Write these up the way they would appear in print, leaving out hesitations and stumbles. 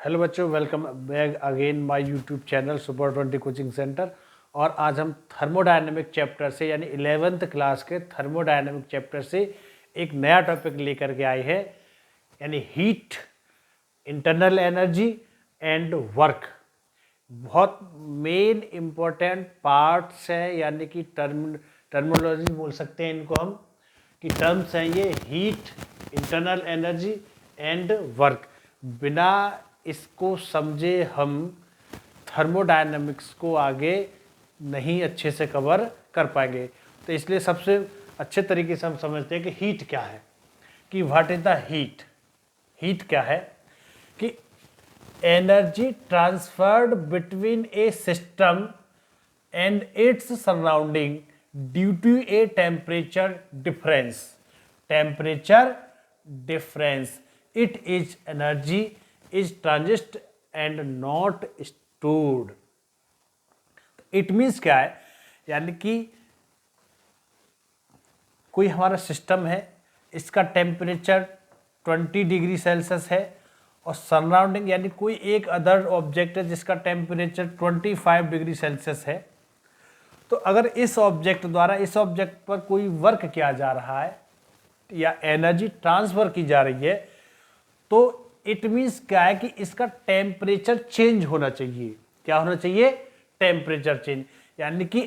Hello बच्चों, welcome back again my YouTube channel super 20 coaching centre. और आज हम थर्मोडायनेमिक चैप्टर से यानी 11th क्लास के थर्मोडायनेमिक चैप्टर से एक नया टॉपिक लेकर के आए हैं, यानी heat, internal energy and work. बहुत मेन इम्पोर्टेंट पार्ट्स हैं, यानी कि टर्मिनोलॉजी बोल सकते हैं इनको हम, कि टर्म्स हैं ये heat, internal energy and work. बिना इसको समझे हम थर्मोडायनामिक्स को आगे नहीं अच्छे से कवर कर पाएंगे। तो इसलिए सबसे अच्छे तरीके से हम समझते हैं कि हीट क्या है, कि what is the heat. Heat क्या है कि energy transferred between a system and its surrounding due to a temperature difference. Temperature difference, it is energy is transient and not stored। it means क्या है, यानी कि कोई हमारा सिस्टम है, इसका टेम्परेचर 20 डिग्री सेल्सियस है और सराउंडिंग यानी कोई एक अदर ऑब्जेक्ट है जिसका टेम्परेचर 25 डिग्री सेल्सियस है। तो अगर इस ऑब्जेक्ट द्वारा इस ऑब्जेक्ट पर कोई वर्क किया जा रहा है या एनर्जी ट्रांसफर की जा रही है, तो इट मीन्स क्या है कि इसका टेम्परेचर चेंज होना चाहिए। क्या होना चाहिए? टेम्परेचर चेंज, यानी कि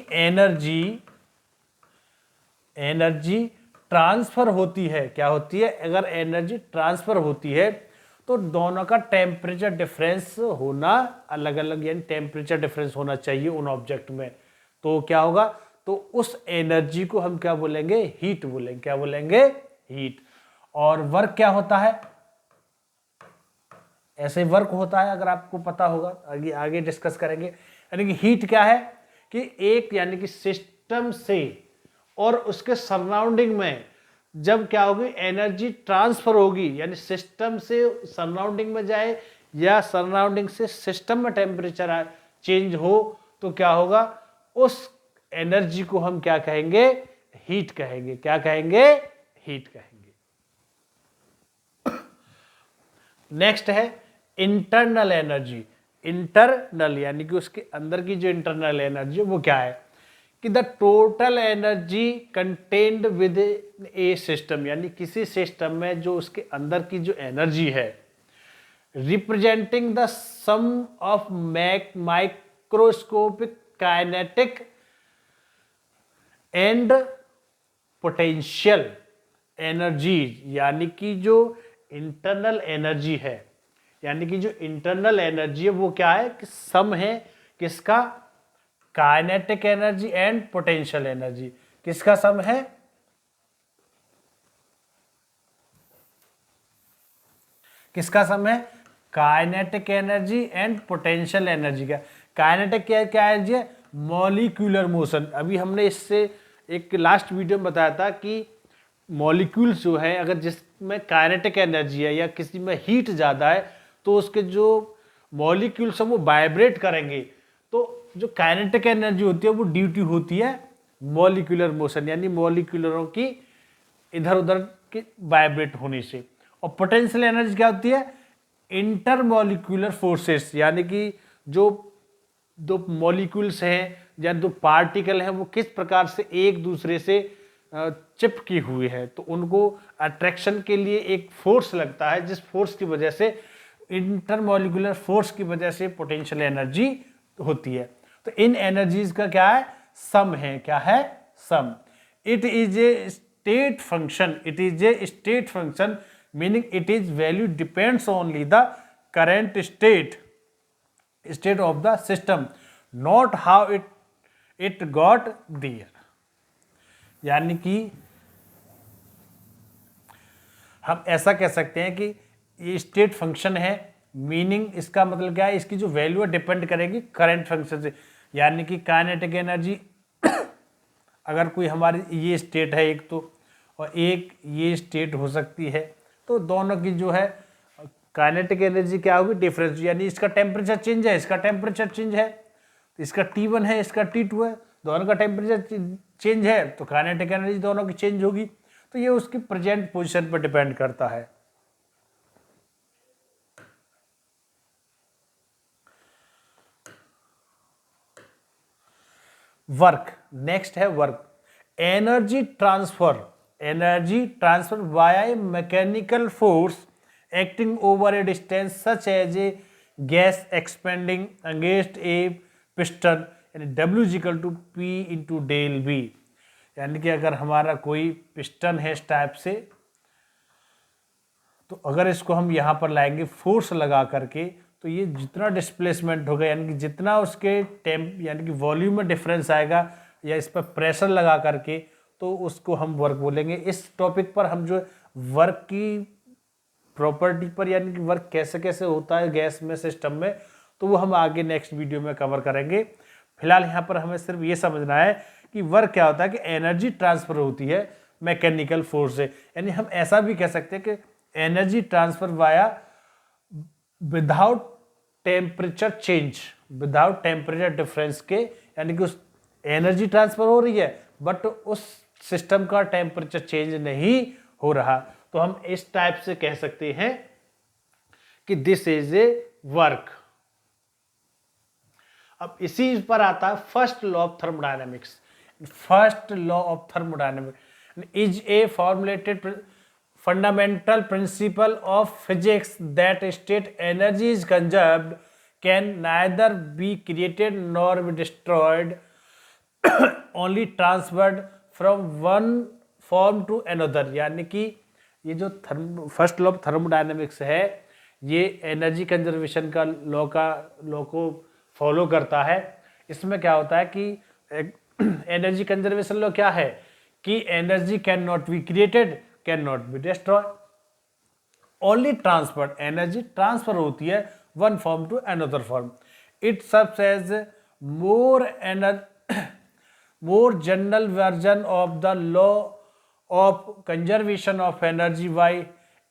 एनर्जी ट्रांसफर होती है। क्या होती है? अगर एनर्जी ट्रांसफर होती है तो दोनों का टेम्परेचर डिफरेंस होना अलग अलग, यानी टेम्परेचर डिफरेंस होना चाहिए उन ऑब्जेक्ट में। तो क्या होगा? तो उस एनर्जी को हम क्या बोलेंगे? हीट बोलेंगे। क्या बोलेंगे? हीट। और वर्क क्या होता है? ऐसे वर्क होता है, अगर आपको पता होगा, आगे आगे डिस्कस करेंगे। यानी कि हीट क्या है कि एक, यानी कि सिस्टम से और उसके सराउंडिंग में जब क्या होगी, एनर्जी ट्रांसफर होगी, यानी सिस्टम से सराउंडिंग में जाए या सराउंडिंग से सिस्टम में टेम्परेचर चेंज हो, तो क्या होगा? उस एनर्जी को हम क्या कहेंगे? हीट कहेंगे। क्या कहेंगे? हीट कहेंगे। नेक्स्ट है इंटरनल एनर्जी। इंटरनल यानी कि उसके अंदर की जो इंटरनल एनर्जी वो क्या है कि the total energy contained with A system, यानी किसी सिस्टम में जो उसके अंदर की जो एनर्जी है, representing the sum of microscopic kinetic and potential energy. यानी कि जो इंटरनल एनर्जी है, यानी कि जो इंटरनल एनर्जी है वो क्या है कि सम है किसका? Kinetic energy and potential energy. किसका सम है? किसका सम है? Kinetic energy and potential energy का। काइनेटिक क्या एनर्जी है? Molecular motion. अभी हमने इससे एक लास्ट वीडियो में बताया था कि मॉलिक्यूल्स जो है, अगर जिसमें काइनेटिक एनर्जी है या किसी में हीट ज़्यादा है, तो उसके जो मॉलिक्यूल्स हैं वो वाइब्रेट करेंगे। तो जो काइनेटिक एनर्जी होती है वो ड्यूटी होती है मॉलिक्यूलर मोशन, यानी मॉलिक्यूलरों की इधर उधर के वाइब्रेट होने से। और पोटेंशियल एनर्जी क्या होती है? इंटर मॉलिक्यूलर फोर्सेस, यानी कि जो दो मॉलिक्यूल्स हैं या दो पार्टिकल हैं वो किस प्रकार से एक दूसरे से चिपकी हुई है, तो उनको अट्रैक्शन के लिए एक फोर्स लगता है, जिस फोर्स की वजह से, इंटरमॉलिक्यूलर फोर्स की वजह से पोटेंशियल एनर्जी होती है। तो इन एनर्जीज का क्या है? सम है। क्या है? सम। It is a state function. It is a state function meaning it is value depends only the current state of the system, not how it got there. यानी कि हम ऐसा कह सकते हैं कि ये स्टेट फंक्शन है, मीनिंग इसका मतलब क्या है? इसकी जो वैल्यू है डिपेंड करेगी करंट फंक्शन से। यानी कि काइनेटिक एनर्जी अगर कोई हमारी ये स्टेट है एक, तो और एक ये स्टेट हो सकती है, तो दोनों की जो है काइनेटिक एनर्जी क्या होगी? डिफरेंस। यानी इसका टेम्परेचर चेंज है, इसका टेम्परेचर चेंज है, तो इसका T1 है, इसका T2 है, दोनों का टेम्परेचर चेंज है, तो काइनेटिक एनर्जी दोनों की चेंज होगी। तो ये उसकी प्रेजेंट पोजीशन पर डिपेंड करता है। वर्क, नेक्स्ट है work. Energy transfer via a mechanical force acting over a distance such as a gas expanding against a piston, यानी W equal to P into del V। यानी कि अगर हमारा कोई पिस्टन है इस टाइप से, तो अगर इसको हम यहाँ पर लाएंगे फोर्स लगा करके, तो ये जितना डिस्प्लेसमेंट होगा, यानी कि जितना उसके टेम्प यानी कि वॉल्यूम में डिफरेंस आएगा या इस पर प्रेशर लगा करके, तो उसको हम वर्क बोलेंगे। इस टॉपिक पर हम जो वर्क की प्रॉपर्टी पर, यानी कि वर्क कैसे कैसे होता है गैस में, सिस्टम में, तो वो हम आगे नेक्स्ट वीडियो में कवर करेंगे। फिलहाल यहाँ पर हमें सिर्फ ये समझना है कि वर्क क्या होता है, कि एनर्जी ट्रांसफर होती है मैकेनिकल फोर्स से। यानी हम ऐसा भी कह सकते हैं कि energy transfer via without temperature change, without temperature difference के, यानी कि उस एनर्जी ट्रांसफर हो रही है बट उस सिस्टम का टेम्परेचर चेंज नहीं हो रहा, तो हम इस टाइप से कह सकते हैं कि दिस इज ए वर्क। अब इसी पर आता है first law of thermodynamics. First law of thermodynamics is a formulated fundamental principle of physics that state energy is conserved can neither be created nor be destroyed, only transferred from one form to another। यानी कि ये जो first law of thermodynamics है, ये energy conservation का law को follow करता है। इसमें क्या होता है कि एनर्जी कंजर्वेशन लॉ क्या है कि energy can not be created, can not be destroy, only transfer. Energy transfer होती है one form to another form. It serves as more general version of the law of conservation of energy by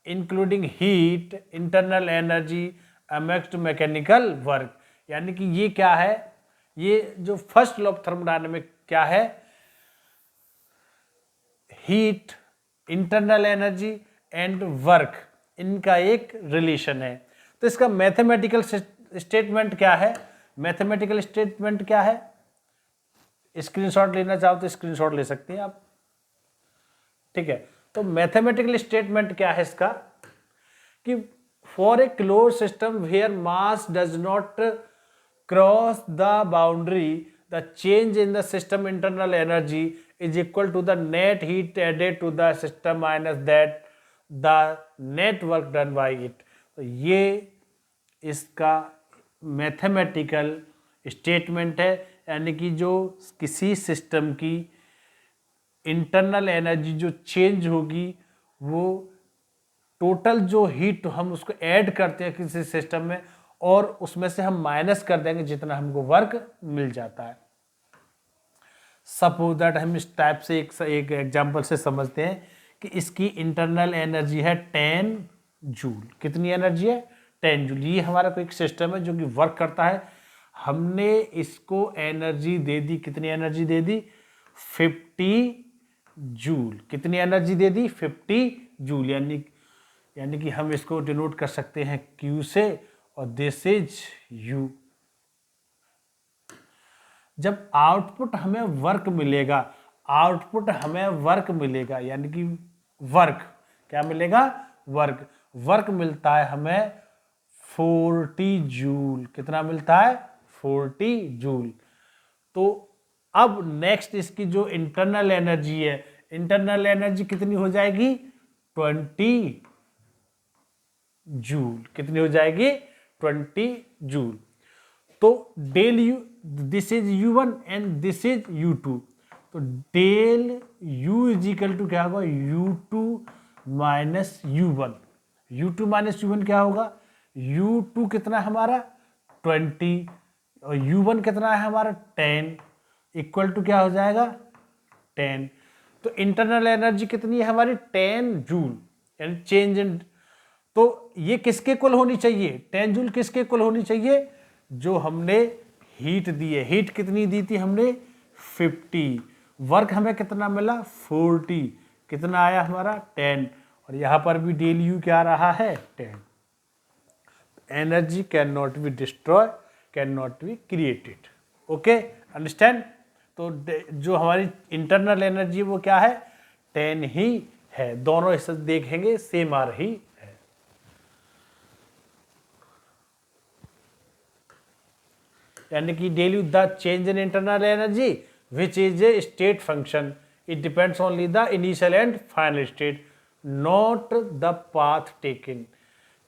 including heat, internal energy amongst mechanical work. यानी कि ये क्या है, ये जो first law of thermodynamics क्या है, heat, internal energy and work, इनका एक रिलेशन है। तो इसका मैथमेटिकल स्टेटमेंट क्या है, मैथमेटिकल स्टेटमेंट क्या है, स्क्रीनशॉट लेना चाहो तो स्क्रीनशॉट ले सकते हैं आप, ठीक है। तो मैथमेटिकल स्टेटमेंट क्या है इसका कि for a close system where mass does not cross the boundary, the change in the system internal energy is equal to the net heat added to the system minus that the net work done by it। तो ये इसका mathematical statement है, यानी कि जो किसी system की internal energy जो चेंज होगी, वो टोटल जो हीट हम उसको ऐड करते हैं किसी सिस्टम में, और उसमें से हम माइनस कर देंगे जितना हमको वर्क मिल जाता है। सपोज दैट हम इस टाइप से एक एग्जांपल से समझते हैं कि इसकी इंटरनल एनर्जी है 10 जूल। कितनी एनर्जी है? 10 जूल। ये हमारा कोई सिस्टम है जो कि वर्क करता है। हमने इसको एनर्जी दे दी, कितनी एनर्जी दे दी? 50 जूल। कितनी एनर्जी दे दी? 50 जूल। यानी कि हम इसको डिनोट कर सकते हैं Q से, और दिस इज U। जब आउटपुट हमें वर्क मिलेगा, यानी कि वर्क क्या मिलेगा? वर्क मिलता है हमें 40 जूल। कितना मिलता है? 40 जूल। तो अब नेक्स्ट इसकी जो इंटरनल एनर्जी है, इंटरनल एनर्जी कितनी हो जाएगी? 20 जूल। कितनी हो जाएगी? 20 जूल। तो del U, this is U1 and this is U2। तो del U is equal to क्या होगा? U2 minus U1। U2 minus U1 क्या होगा? U2 कितना है हमारा? 20, और U1 कितना है हमारा? 10, इक्वल टू क्या हो जाएगा? 10। तो इंटरनल एनर्जी कितनी है हमारी? 10 जूल, यानी चेंज इन। तो ये किसके इक्वल होनी चाहिए? 10 जूल किसके इक्वल होनी चाहिए? जो हमने हीट दी है। हीट कितनी दी थी हमने? 50। वर्क हमें कितना मिला? 40। कितना आया हमारा? 10। और यहां पर भी डेल यू क्या रहा है? 10। Energy can not be destroy, can not be created. Okay, understand? तो जो हमारी इंटरनल एनर्जी वो क्या है, 10 ही है। दोनों हिस्से देखेंगे सेम आ रही है। यानी कि डेली the change in internal energy which is a state function, it depends only the initial and final state, not the path taken.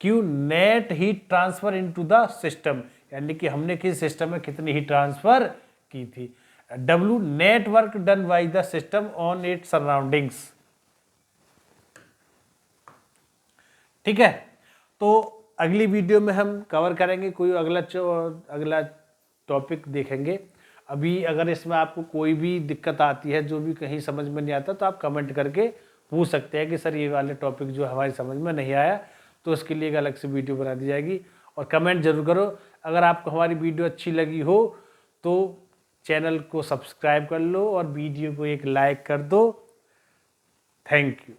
क्यों, net heat transfer into the system, यानी कि हमने किस सिस्टम में कितनी हीट ट्रांसफर की थी। W net work done by the system on it's surroundings. ठीक है, तो अगली वीडियो में हम कवर करेंगे कोई अगला टॉपिक देखेंगे। अभी अगर इसमें आपको कोई भी दिक्कत आती है, जो भी कहीं समझ में नहीं आता, तो आप कमेंट करके पूछ सकते हैं कि सर ये वाले टॉपिक जो हमारी समझ में नहीं आया, तो उसके लिए एक अलग से वीडियो बना दी जाएगी। और कमेंट जरूर करो। अगर आपको हमारी वीडियो अच्छी लगी हो तो चैनल को सब्सक्राइब कर लो और वीडियो को एक लाइक कर दो। Thank you.